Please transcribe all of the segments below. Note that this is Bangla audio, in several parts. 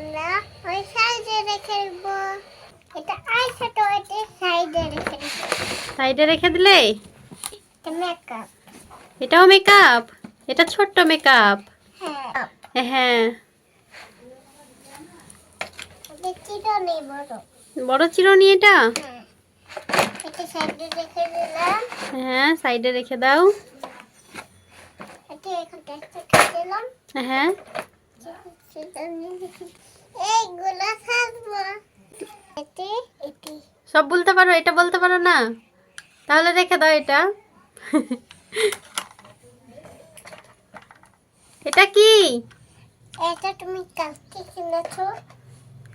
আমরা ওই সাইডে রেখে দেব। এটা আইশ্যাডো, এটা সাইডে রেখে দেব। সাইডে রেখে দিলে এটা মেকআপ। এটাও মেকআপ? এটা ছোট্ট মেকআপ। হ্যাঁ, হ্যাঁ, এটা চিরুনি বড়। বড় চিরুনি এটা? হ্যাঁ, এটা সাইডে রেখে দিলাম। হ্যাঁ, সাইডে রেখে দাও। এটা এখন রেখে দিলাম। হ্যাঁ, এইগুলো থাকবো। এটি সব বলতে পারো, এটা বলতে পারো না? তাহলে রেখে দাও এটা। এটা কি? এটা তুমি কালকে কিনেছো।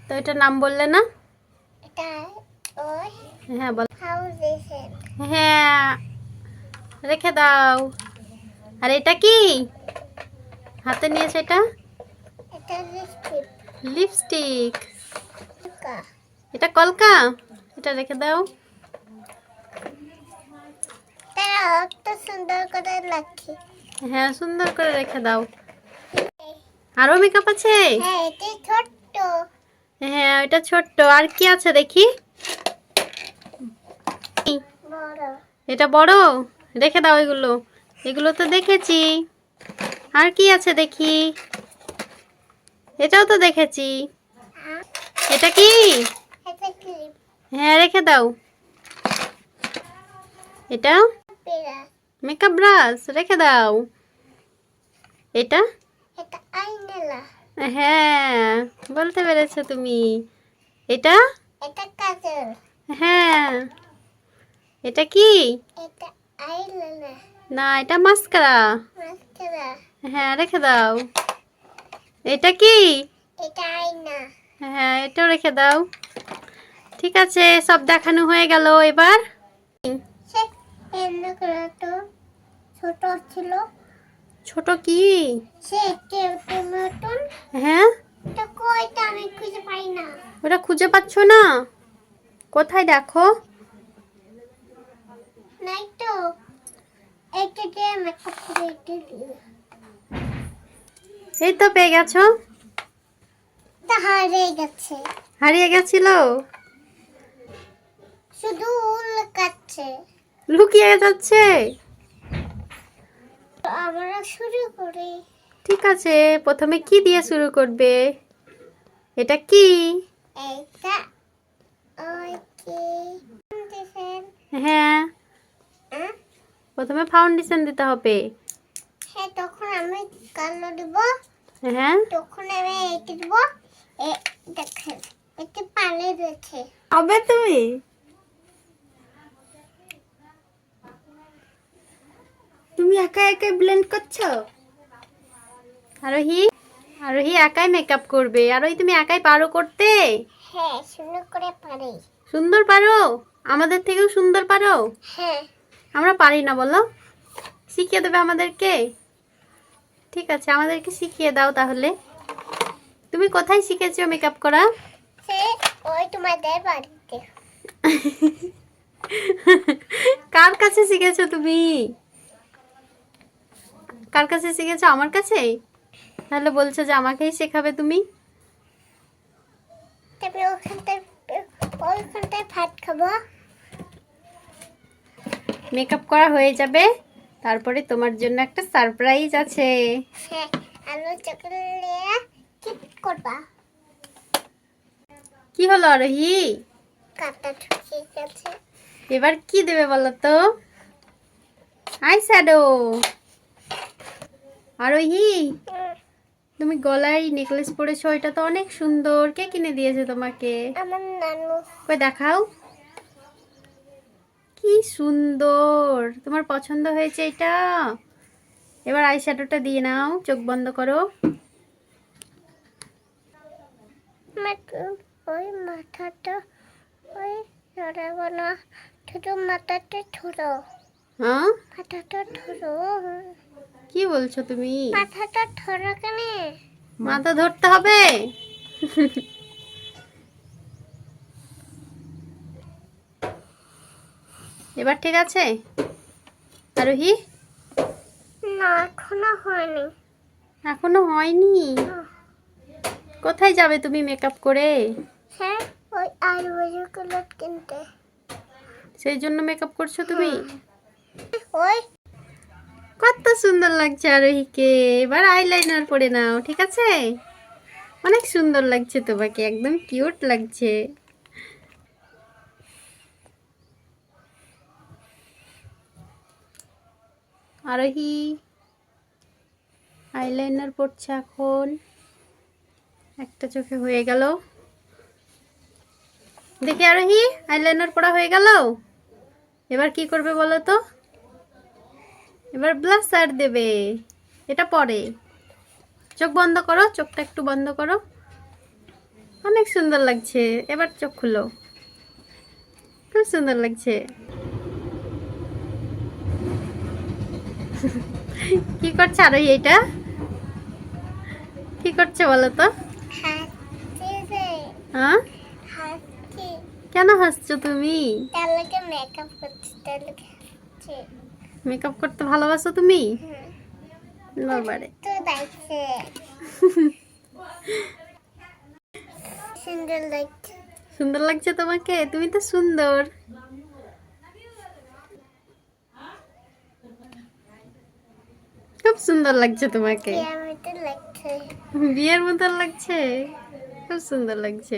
তো এটার নাম বললে না? এটা ওই হ্যাঁ বল। ফাউন্ডেশন। হ্যাঁ, রেখে দাও। আর এটা কি হাতে নিয়েছে? এটা এটা লিপস্টিক। লিপস্টিক। এটা কলকা। এটা রেখে দাও। তারা অত সুন্দর করে লাগছে। হ্যাঁ, সুন্দর করে রেখে দাও। আরো মেকআপ আছে? হ্যাঁ, এটা ছোট্ট। হ্যাঁ, এটা ছোট্ট। আর কি আছে দেখি? বড়। এটা বড়। রেখে দাও এগুলো। এগুলো তো দেখেছি। আর কি আছে দেখি? এটাও তো দেখেছি। এটা কি? এটা ক্লিপ। হ্যাঁ, রেখে দাও। এটা পেরা। Makeup brush. রেখে দাও। এটা এটা আইনালা। হ্যাঁ, বলতে পেরেছো তুমি। এটা এটা কাজল। হ্যাঁ। এটা কি? এটা আইলাইনার। না, এটা মাস্কারা। মাস্কারা। হ্যাঁ, রেখে দাও। এটা কি? এটা আয়না। হ্যাঁ, এটাও রেখে দাও। ঠিক আছে, সব দেখানো হয়ে গেল। এবার সে এমনি করে তো ছোট ছিল। ছোট কি? সে কেউটে মতন। হ্যাঁ, তো কইটা আমি খুঁজে পাই না। ওটা খুঁজে পাচ্ছ না? কোথায় দেখো? নাই তো। এটা দিয়ে মেকআপ করে দিই। এই তো পেয়ে গেছো। তা হারিয়ে গেছে। হারিয়ে গেছিল? শুধু উল কাটছে। লুকিয়ে যাচ্ছে? আমরা শুরু করি। ঠিক আছে, প্রথমে কি দিয়ে শুরু করবে? এটা কি? এইটা ওই কি ফাউন্ডেশন। হ্যাঁ, প্রথমে ফাউন্ডেশন দিতে হবে। হ্যাঁ, তখন আমি কালো দিব। হ্যাঁ, তখন আমি এইটা দিব। দেখেন, এটা পানি রয়েছে। হবে তুমি? তুমি একা একাই ব্লেন্ড করছো? আরোহী, আরোহী একাই মেকআপ করবে। আরোহী, তুমি একাই পারো করতে? হ্যাঁ, সুন্দর করে পারি। সুন্দর পারো? আমাদের থেকেও সুন্দর পারো? হ্যাঁ। আমরা পারি না বলো? শিখিয়ে দেবে আমাদেরকে? ঠিক আছে, আমাদেরকে শিখিয়ে দাও তাহলে। তুমি কোথায় শিখেছো মেকআপ করা? সে ওই তোমাদের বাড়িতে। কার কাছে শিখেছো তুমি? কার কাছে শিখেছো? আমার কাছে? তাহলে বলছো যে আমাকেই শেখাবে তুমি? তবে ওইখানটায় ভাত খাবো। মেকআপ করা হয়ে যাবে, তারপরে তোমার জন্য একটা সারপ্রাইজ আছে। হ্যাঁ, আলু চকলেট কি করবা? কি হলো আরোহী? কাটা ঠুকে গেছে। এবার কি দেবে বলো তো? Eye shadow. আরোহী, তুমি গলায় নেকলেস পরেছো, এটা তো অনেক সুন্দর। কে কিনে দিয়েছে তোমাকে? আমার নানু। কই দেখাও। কি সুন্দর, তোমার পছন্দ হয়েছে এটা? এবার আই শ্যাডোটা দিয়ে নাও, চোখ বন্ধ করো। ওই মাথাটা ওই ধরাবো না। শুধু মাথাটা ধরো। হ্যাঁ, মাথাটা ধরো। কি বলছো তুমি? মাথাটা ধরো কেন? মাথা ধরতে হবে? এবার ঠিক আছে আরোহী? না, এখনো হয়নি। এখনো হয়নি? কোথায় যাবে তুমি মেকআপ করে? হ্যাঁ, ওই আইব্রো কালার কিনতে। সেই জন্য মেকআপ করছো তুমি? ওই কত সুন্দর লাগছে আরোহীকে। এবার আইলাইনার পরে নাও, ঠিক আছে? অনেক সুন্দর লাগছে তোমাকে, একদম কিউট লাগছে। আরোহী আইলাইনার পড়ছে এখন। একটা চোখে হয়ে গেল। দেখি আরোহী, আইলাইনার পড়া হয়ে গেল। এবার কি করবে বলো তো? এবার ব্লাশার দেবে। এটা পরে। চোখ বন্ধ করো, চোখটা একটু বন্ধ করো। অনেক সুন্দর লাগছে। এবার চোখ খুলো। খুব সুন্দর লাগছে। কি করছে আরোহী এটা? কি করছে বলো তো? হাসছে রে, হ্যাঁ, হাসছে। কেন হাসছো তুমি? তার লাগে মেকআপ করছে, তার লাগে হাসছে। মেকআপ করতে ভালোবাসো তুমি? হুম, বাবারে। তো লাগছে, সুন্দর লাগছে। সুন্দর লাগছে তোমাকে? তুমি তো সুন্দর। খুব সুন্দর লাগছে তোমাকে। আমার তো লাগছে, বিয়ের মতন লাগছে। খুব সুন্দর লাগছে।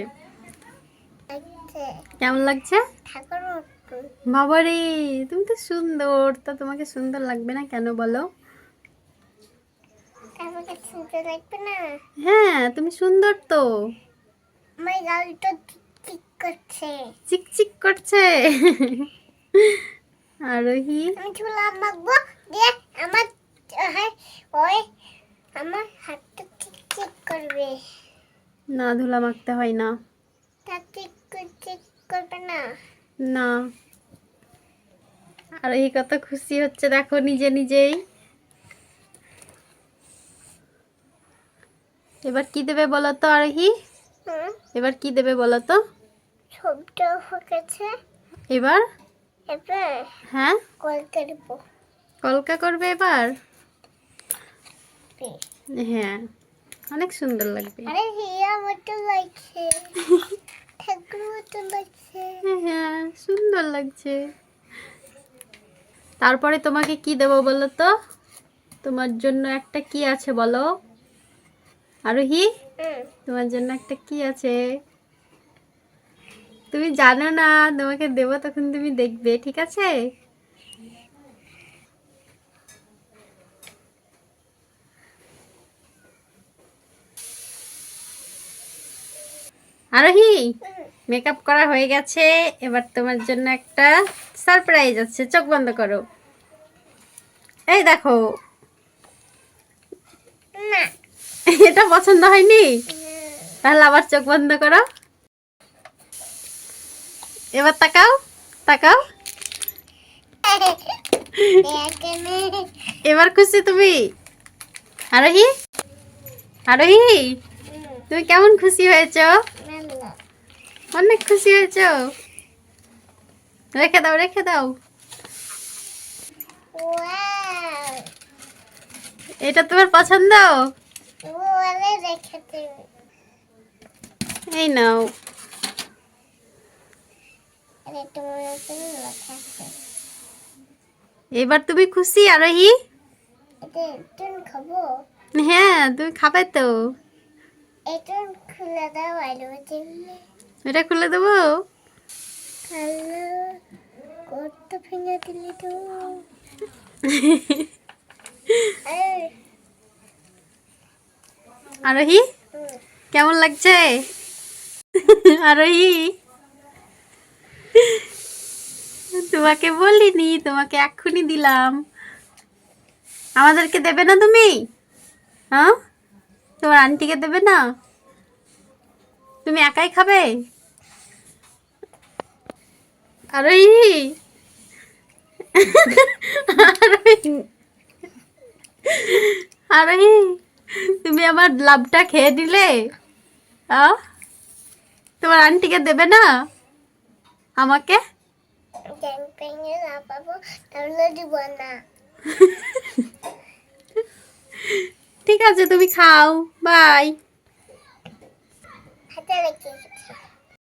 লাগছে। কেমন লাগছে? ঠাকুর মতো। বাবারে, তুমি তো সুন্দর। তা তোমাকে সুন্দর লাগবে না কেন বলো? আমাকে সুন্দর লাগবে না? হ্যাঁ, তুমি সুন্দর তো। আমার গাল তো ঠিক করছে। চিকচিক করছে। আরোহী, আমি চুলা মাখবো দিয়ে আমার ওই আমার হাতটা ঠিক ঠিক করবে। না, ধুলা মাখতে হয় না। তা ঠিক ঠিক করবে না? না। আরোহী কত খুশি হচ্ছে দেখো নিজে নিজেই। এবার কি দেবে বলো তো আরোহী? হুম, এবার কি দেবে বলো তো? সবটা হয়েছে। এবার? এবার হ্যাঁ, কল করবো। কলকা করবে এবার? হ্যাঁ, অনেক সুন্দর লাগবে। আরে হিয়া মতো লাগছে, ঠাকুর মতো লাগছে। হ্যাঁ, সুন্দর লাগছে। তারপরে তোমাকে কি দেবো বলো তো? তোমার জন্য একটা কি আছে বলো আরোহী? হুম, তোমার জন্য একটা কি আছে? তুমি জানো না, তোমাকে দেবো তখন তুমি দেখবে, ঠিক আছে? আরোহী, মেকআপ করা হয়ে গেছে। এবার তোমার জন্য একটা সারপ্রাইজ আছে। চোখ বন্ধ করো। এই দেখো। না। এটা পছন্দ হয়নি? তাহলে আবার চোখ বন্ধ করো। এবার তাকাও, তাকাও। এবার খুশি তুমি? আরোহী, আরোহী, তুমি কেমন খুশি হয়েছো? অনেক খুশি হয়েছো? রেখে দাও, রেখে দাও। এটা তোমার পছন্দ? এই নাও। এবার তুমি খুশি আরোহী? খাবো, হ্যাঁ, তুমি খাবে তো। এটা খুলে দাও। এটা খুলে দেবো। হ্যালো, কত ভেঙে দিলি তো। আরোহী, কেমন লাগছে আরোহী? তোমাকে বলিনি, তোমাকে এক্ষুনি দিলাম। আমাদেরকে দেবে না তুমি? হ্যাঁ, তোমার আন্টিকে দেবে না? তুমি একাই খাবে? আরোহী, আরোহী, আরোহী, তুমি আমার লাভটা খেয়ে দিলে। তোমার আন্টিকে দেবে না? আমাকে? ঠিক আছে, তুমি খাও। বাই। ঠিক আছে